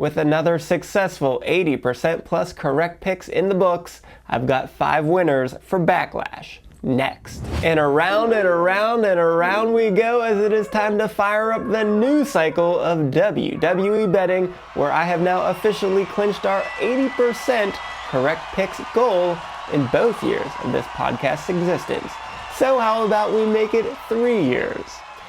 With another successful 80% plus correct picks in the books, I've got 5 winners for BackLash. Next. And around and around and around we go as it is time to fire up the new cycle of WWE betting, where I have now officially clinched our 80% correct picks goal in both years of this podcast's existence. So how about we make it 3 years?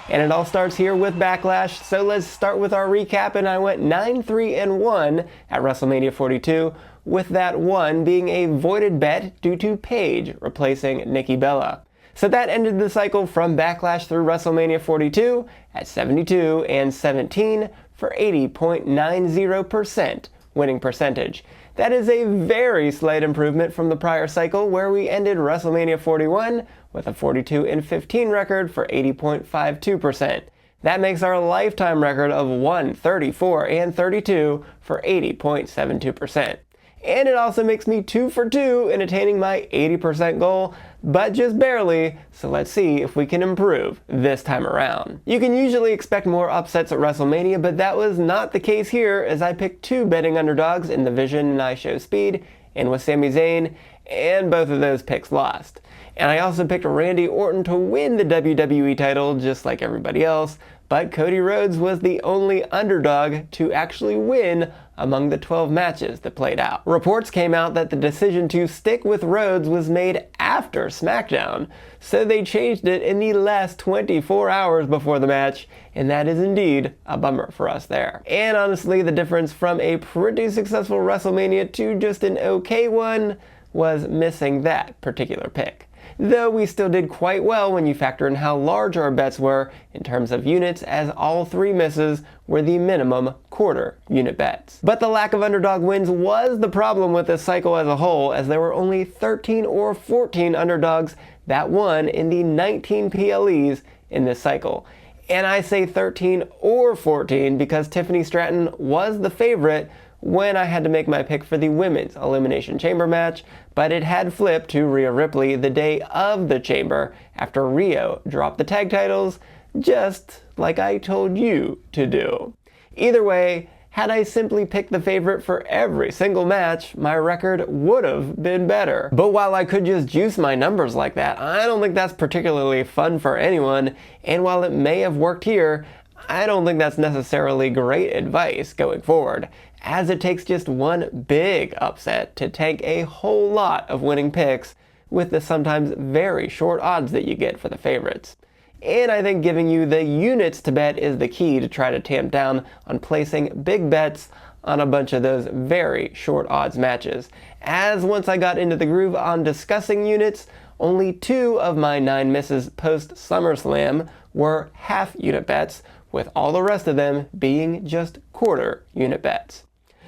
And it all starts here with BackLash, so let's start with our recap, and I went 9-3-1 at WrestleMania 42, with that one being a voided bet due to Paige replacing Nikki Bella. So that ended the cycle from BackLash through WrestleMania 42 at 72-17 for 80.90% winning percentage. That is a very slight improvement from the prior cycle, where we ended WrestleMania 41 with a 42-15 record for 80.52%. That makes our lifetime record of 134-32 for 80.72%. And it also makes me 2 for 2 in attaining my 80% goal, but just barely, so let's see if we can improve this time around. You can usually expect more upsets at WrestleMania, but that was not the case here, as I picked 2 betting underdogs in the Vision and I Show Speed, and with Sami Zayn, and both of those picks lost. And I also picked Randy Orton to win the WWE title just like everybody else, but Cody Rhodes was the only underdog to actually win among the 12 matches that played out. Reports came out that the decision to stick with Rhodes was made after SmackDown, so they changed it in the last 24 hours before the match, and that is indeed a bummer for us there. And honestly, the difference from a pretty successful WrestleMania to just an okay one was missing that particular pick. Though we still did quite well when you factor in how large our bets were in terms of units, as all 3 misses were the minimum quarter unit bets. But the lack of underdog wins was the problem with this cycle as a whole, as there were only 13 or 14 underdogs that won in the 19 PLEs in this cycle. And I say 13 or 14 because Tiffany Stratton was the favorite when I had to make my pick for the Women's Elimination Chamber match, but it had flipped to Rhea Ripley the day of the Chamber after Rio dropped the tag titles, just like I told you to do. Either way, had I simply picked the favorite for every single match, my record would have been better. But while I could just juice my numbers like that, I don't think that's particularly fun for anyone, and while it may have worked here, I don't think that's necessarily great advice going forward, as it takes just one big upset to tank a whole lot of winning picks with the sometimes very short odds that you get for the favorites. And I think giving you the units to bet is the key to try to tamp down on placing big bets on a bunch of those very short odds matches, as once I got into the groove on discussing units, only 2 of my 9 misses post SummerSlam were half unit bets, with all the rest of them being just quarter unit bets.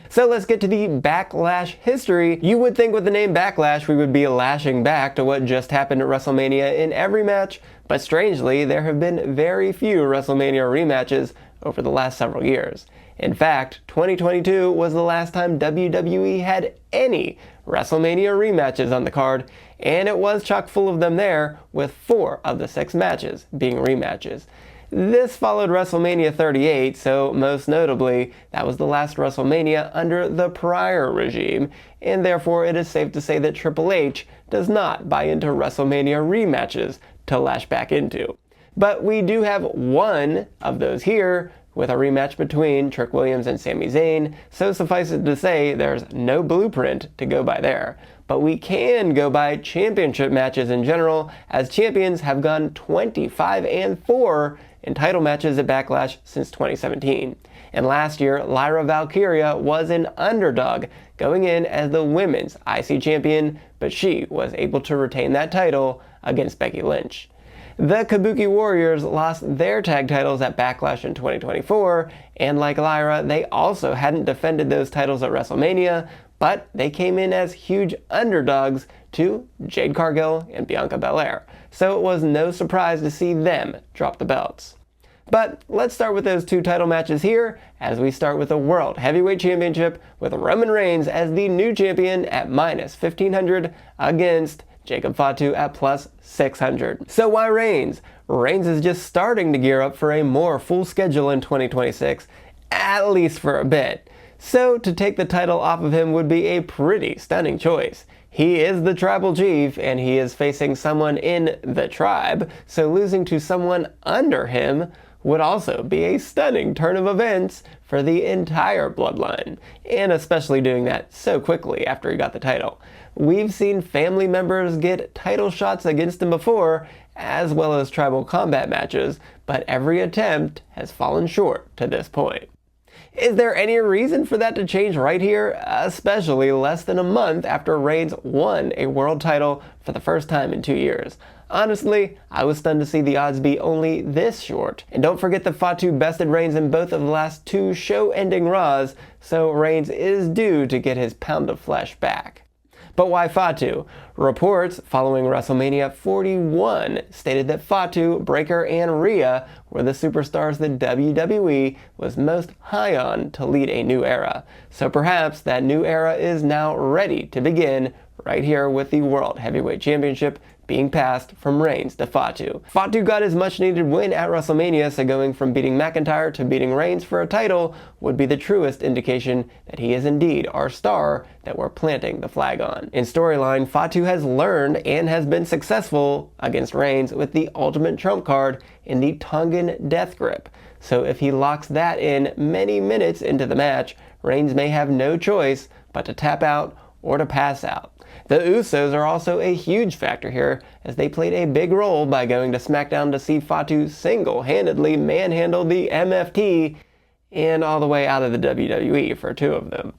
So let's get to the BackLash history. You would think with the name BackLash we would be lashing back to what just happened at WrestleMania in every match, but strangely there have been very few WrestleMania rematches over the last several years. In fact, 2022 was the last time WWE had any WrestleMania rematches on the card, and it was chock full of them there, with 4 of the 6 matches being rematches. This followed WrestleMania 38, so most notably, that was the last WrestleMania under the prior regime, and therefore it is safe to say that Triple H does not buy into WrestleMania rematches to lash back into. But we do have one of those here, with a rematch between Trick Williams and Sami Zayn, so suffice it to say there's no blueprint to go by there. But we can go by championship matches in general, as champions have gone 25-4 in title matches at BackLash since 2017. And last year, Lyra Valkyria was an underdog, going in as the women's IC champion, but she was able to retain that title against Becky Lynch. The Kabuki Warriors lost their tag titles at BackLash in 2024, and like Lyra, they also hadn't defended those titles at WrestleMania, but they came in as huge underdogs to Jade Cargill and Bianca Belair, so it was no surprise to see them drop the belts. But let's start with those 2 title matches here, as we start with the World Heavyweight Championship with Roman Reigns as the new champion at -1500 against Jacob Fatu at +600. So why Reigns? Reigns is just starting to gear up for a more full schedule in 2026, at least for a bit. So to take the title off of him would be a pretty stunning choice. He is the tribal chief, and he is facing someone in the tribe, so losing to someone under him would also be a stunning turn of events for the entire bloodline, and especially doing that so quickly after he got the title. We've seen family members get title shots against him before, as well as tribal combat matches, but every attempt has fallen short to this point. Is there any reason for that to change right here, especially less than a month after Reigns won a world title for the first time in 2 years? Honestly, I was stunned to see the odds be only this short. And don't forget that Fatu bested Reigns in both of the last 2 show-ending Raws, so Reigns is due to get his pound of flesh back. But why Fatu? Reports following WrestleMania 41 stated that Fatu, Breakker, and Rhea were the superstars that WWE was most high on to lead a new era. So perhaps that new era is now ready to begin right here with the World Heavyweight Championship being passed from Reigns to Fatu. Fatu got his much needed win at WrestleMania, so going from beating McIntyre to beating Reigns for a title would be the truest indication that he is indeed our star that we're planting the flag on. In storyline, Fatu has learned and has been successful against Reigns with the ultimate trump card in the Tongan Death Grip. So if he locks that in many minutes into the match, Reigns may have no choice but to tap out or to pass out. The Usos are also a huge factor here, as they played a big role by going to SmackDown to see Fatu single-handedly manhandle the MFT and all the way out of the WWE for 2 of them.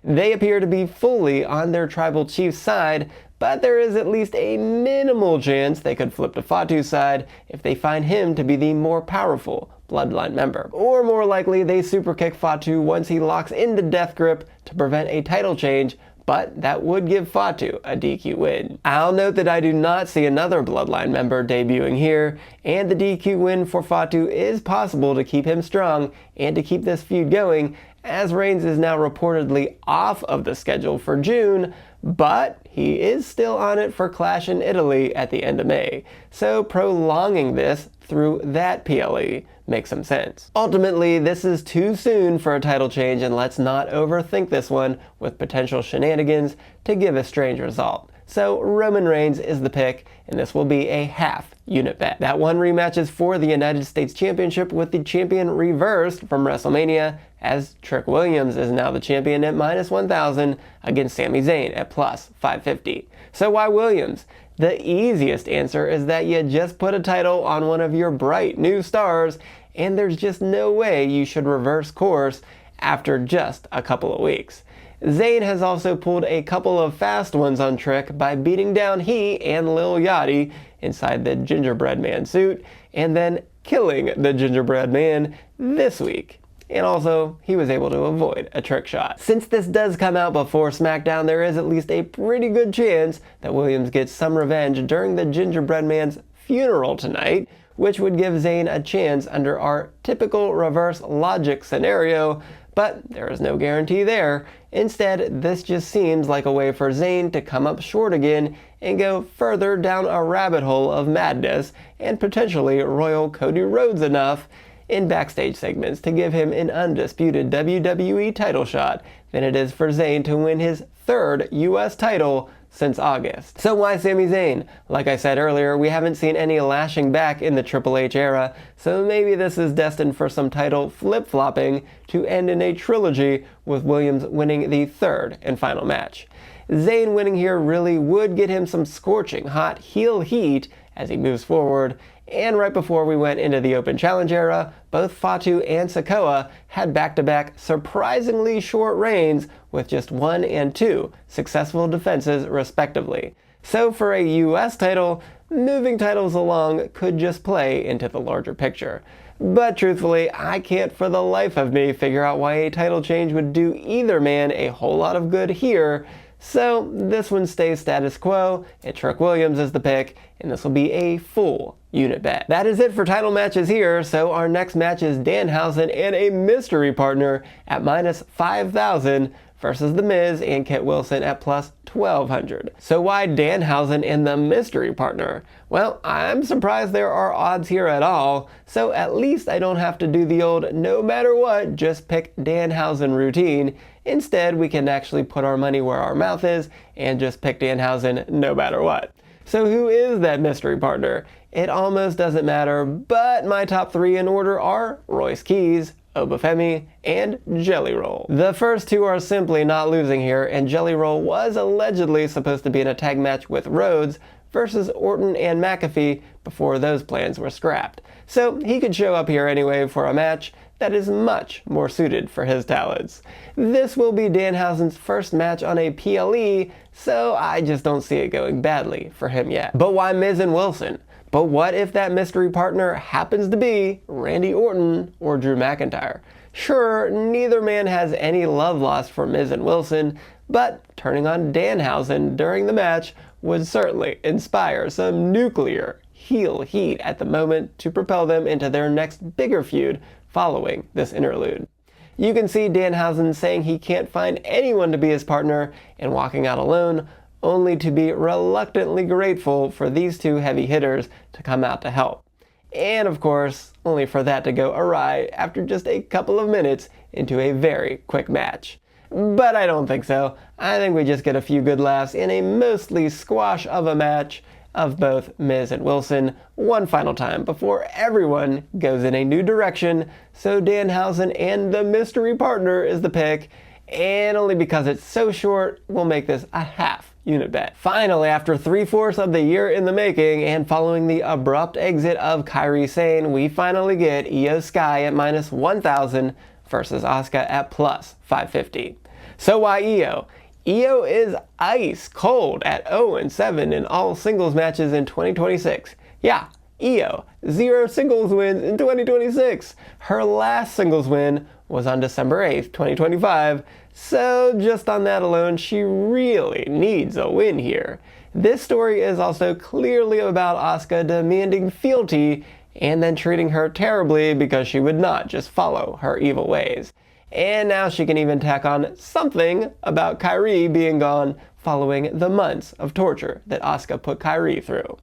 They appear to be fully on their tribal chief's side, but there is at least a minimal chance they could flip to Fatu's side if they find him to be the more powerful bloodline member. Or more likely, they superkick Fatu once he locks in the death grip to prevent a title change, but that would give Fatu a DQ win. I'll note that I do not see another bloodline member debuting here, and the DQ win for Fatu is possible to keep him strong and to keep this feud going, as Reigns is now reportedly off of the schedule for June, but he is still on it for Clash in Italy at the end of May, so prolonging this through that PLE makes some sense. Ultimately, this is too soon for a title change, and let's not overthink this one with potential shenanigans to give a strange result. So Roman Reigns is the pick, and this will be a half unit bet. That one rematch is for the United States Championship, with the champion reversed from WrestleMania, as Trick Williams is now the champion at -1,000 against Sami Zayn at +550. So why Williams? The easiest answer is that you just put a title on one of your bright new stars, and there's just no way you should reverse course after just a couple of weeks. Zayn has also pulled a couple of fast ones on Trick by beating down he and Lil Yachty inside the gingerbread man suit, and then killing the gingerbread man this week. And also, he was able to avoid a trick shot. Since this does come out before SmackDown, there is at least a pretty good chance that Williams gets some revenge during the gingerbread man's funeral tonight, which would give Zayn a chance under our typical reverse logic scenario, but there is no guarantee there. Instead, this just seems like a way for Zayn to come up short again and go further down a rabbit hole of madness and potentially royal Cody Rhodes enough in backstage segments to give him an undisputed WWE title shot than it is for Zayn to win his 3rd US title since August. So why Sami Zayn? Like I said earlier, we haven't seen any lashing back in the Triple H era, so maybe this is destined for some title flip-flopping to end in a trilogy with Williams winning the 3rd and final match. Zayn winning here really would get him some scorching hot heel heat as he moves forward, and right before we went into the Open Challenge era, both Fatu and Sikoa had back-to-back surprisingly short reigns with just 1 and 2 successful defenses respectively. So for a US title, moving titles along could just play into the larger picture. But truthfully, I can't for the life of me figure out why a title change would do either man a whole lot of good here, so this one stays status quo, and Trick Williams is the pick, and this will be a full unit bet. That is it for title matches here, so our next match is Danhausen and a mystery partner at -5,000 versus The Miz and Kit Wilson at plus 1200. So why Danhausen and the mystery partner? Well, I'm surprised there are odds here at all, so at least I don't have to do the old no matter what, just pick Danhausen routine. Instead, we can actually put our money where our mouth is and just pick Danhausen no matter what. So who is that mystery partner? It almost doesn't matter, but my top 3 in order are Royce Keys, Obafemi, and Jelly Roll. The first 2 are simply not losing here, and Jelly Roll was allegedly supposed to be in a tag match with Rhodes versus Orton and McAfee before those plans were scrapped. So he could show up here anyway for a match that is much more suited for his talents. This will be Danhausen's first match on a PLE, so I just don't see it going badly for him yet. But why Miz and Wilson? But what if that mystery partner happens to be Randy Orton or Drew McIntyre? Sure, neither man has any love lost for Miz and Wilson, but turning on Danhausen during the match would certainly inspire some nuclear heel heat at the moment to propel them into their next bigger feud following this interlude. You can see Danhausen saying he can't find anyone to be his partner and walking out alone, only to be reluctantly grateful for these 2 heavy hitters to come out to help. And of course, only for that to go awry after just a couple of minutes into a very quick match. But I don't think so. I think we just get a few good laughs in a mostly squash of a match of both Miz and Wilson one final time before everyone goes in a new direction, so Danhausen and the mystery partner is the pick, and only because it's so short, we'll make this a half unit bet. Finally, after 3/4 of the year in the making and following the abrupt exit of Kairi Sane, we finally get Io Sky at minus 1000 versus Asuka at plus 550. So why Io? Io is ice cold at 0-7 in all singles matches in 2026. Yeah, Io, 0 singles wins in 2026. Her last singles win was on December 8th, 2025, so just on that alone, she really needs a win here. This story is also clearly about Asuka demanding fealty and then treating her terribly because she would not just follow her evil ways. And now she can even tack on something about Kairi being gone following the months of torture that Asuka put Kairi through.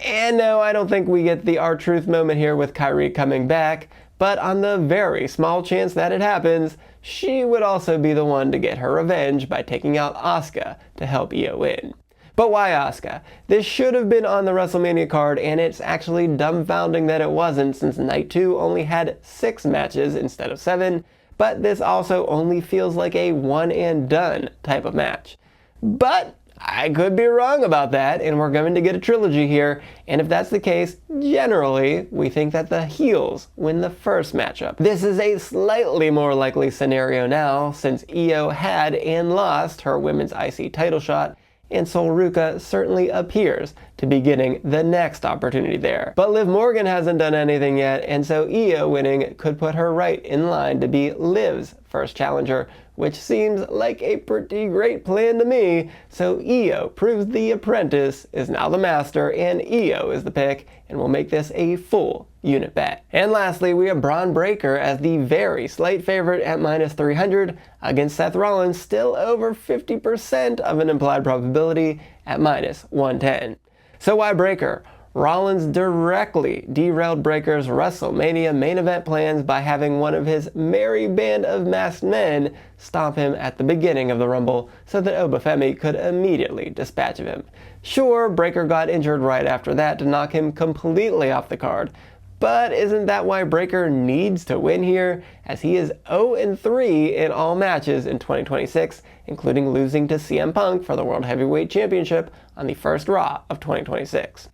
And no, I don't think we get the R-Truth moment here with Kairi coming back, but on the very small chance that it happens, she would also be the one to get her revenge by taking out Asuka to help Io win. But why Asuka? This should have been on the WrestleMania card, and it's actually dumbfounding that it wasn't, since Night 2 only had 6 matches instead of 7, but this also only feels like a one and done type of match. But I could be wrong about that, and we're going to get a trilogy here, and if that's the case, generally, we think that the heels win the first matchup. This is a slightly more likely scenario now, since Io had and lost her women's IC title shot, and Sol Ruca certainly appears to be getting the next opportunity there. But Liv Morgan hasn't done anything yet, and so Io winning could put her right in line to be Liv's first challenger, which seems like a pretty great plan to me. So Io proves the apprentice is now the master, and Io is the pick, and we'll make this a full unit bet. And lastly, we have Braun Breaker as the very slight favorite at minus 300 against Seth Rollins, still over 50% of an implied probability at minus 110. So why Breaker? Rollins directly derailed Breaker's WrestleMania main event plans by having one of his merry band of masked men stomp him at the beginning of the Rumble so that Obafemi could immediately dispatch of him. Sure, Breaker got injured right after that to knock him completely off the card, but isn't that why Breaker needs to win here, as he is 0-3 in all matches in 2026, including losing to CM Punk for the World Heavyweight Championship on the first Raw of 2026.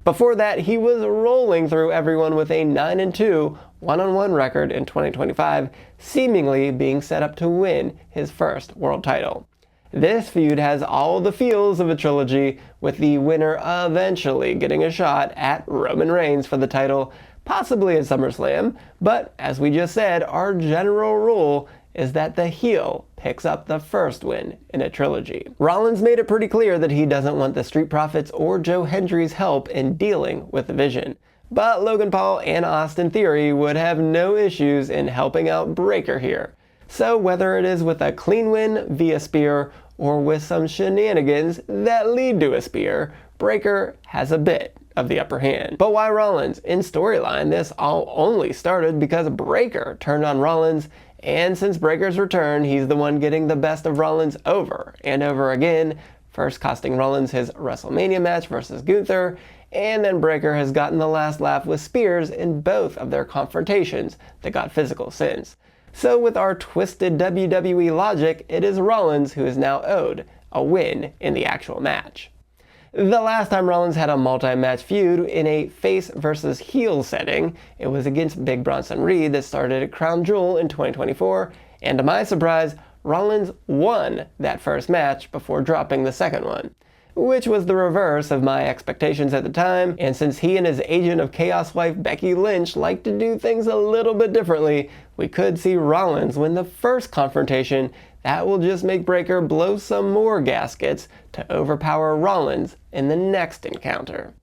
Before that, he was rolling through everyone with a 9-2 one-on-one record in 2025, seemingly being set up to win his first world title. This feud has all the feels of a trilogy, with the winner eventually getting a shot at Roman Reigns for the title, possibly at SummerSlam, but as we just said, our general rule is that the heel picks up the first win in a trilogy. Rollins made it pretty clear that he doesn't want the Street Profits or Joe Hendry's help in dealing with the Vision, but Logan Paul and Austin Theory would have no issues in helping out Breaker here. So whether it is with a clean win via spear or with some shenanigans that lead to a spear, Breakker has a bit of the upper hand. But why Rollins? In storyline, this all only started because Breakker turned on Rollins, and since Breakker's return, he's the one getting the best of Rollins over and over again, first costing Rollins his WrestleMania match versus Gunther, and then Breakker has gotten the last laugh with spears in both of their confrontations that got physical since. So with our twisted WWE logic, it is Rollins who is now owed a win in the actual match. The last time Rollins had a multi-match feud in a face versus heel setting, it was against Big Bronson Reed that started at Crown Jewel in 2024, and to my surprise, Rollins won that first match before dropping the second one, which was the reverse of my expectations at the time, and since he and his agent of Chaos wife Becky Lynch like to do things a little bit differently, we could see Rollins win the first confrontation. That will just make Breakker blow some more gaskets to overpower Rollins in the next encounter.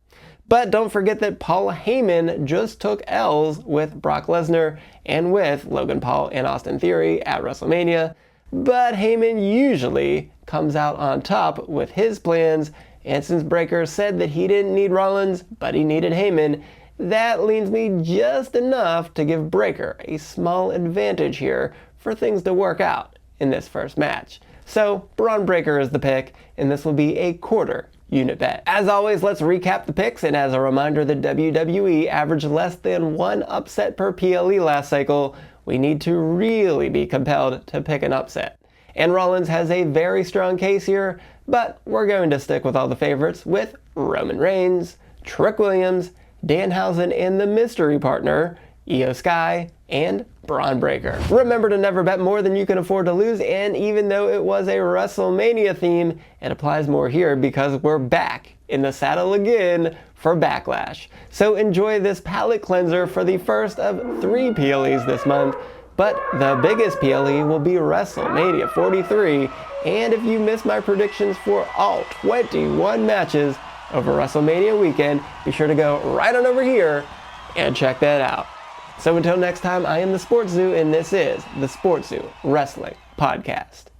But don't forget that Paul Heyman just took L's with Brock Lesnar and with Logan Paul and Austin Theory at WrestleMania, but Heyman usually comes out on top with his plans, and since Breakker said that he didn't need Rollins, but he needed Heyman, that leans me just enough to give Breakker a small advantage here for things to work out in this first match. So Braun Breakker is the pick, and this will be a quarter unit bet. As always, let's recap the picks, and as a reminder that WWE averaged less than one upset per PLE last cycle, we need to really be compelled to pick an upset. And Rollins has a very strong case here, but we're going to stick with all the favorites with Roman Reigns, Trick Williams, Danhausen and the mystery partner, Io Sky, and Braun Breakker. Remember to never bet more than you can afford to lose, and even though it was a WrestleMania theme, it applies more here because we're back in the saddle again for BackLash. So enjoy this palate cleanser for the first of 3 PLEs this month, but the biggest PLE will be WrestleMania 43, and if you missed my predictions for all 21 matches over WrestleMania weekend, be sure to go right on over here and check that out. So until next time, I am the SportsZu, and this is the SportsZu Wrestling Podcast.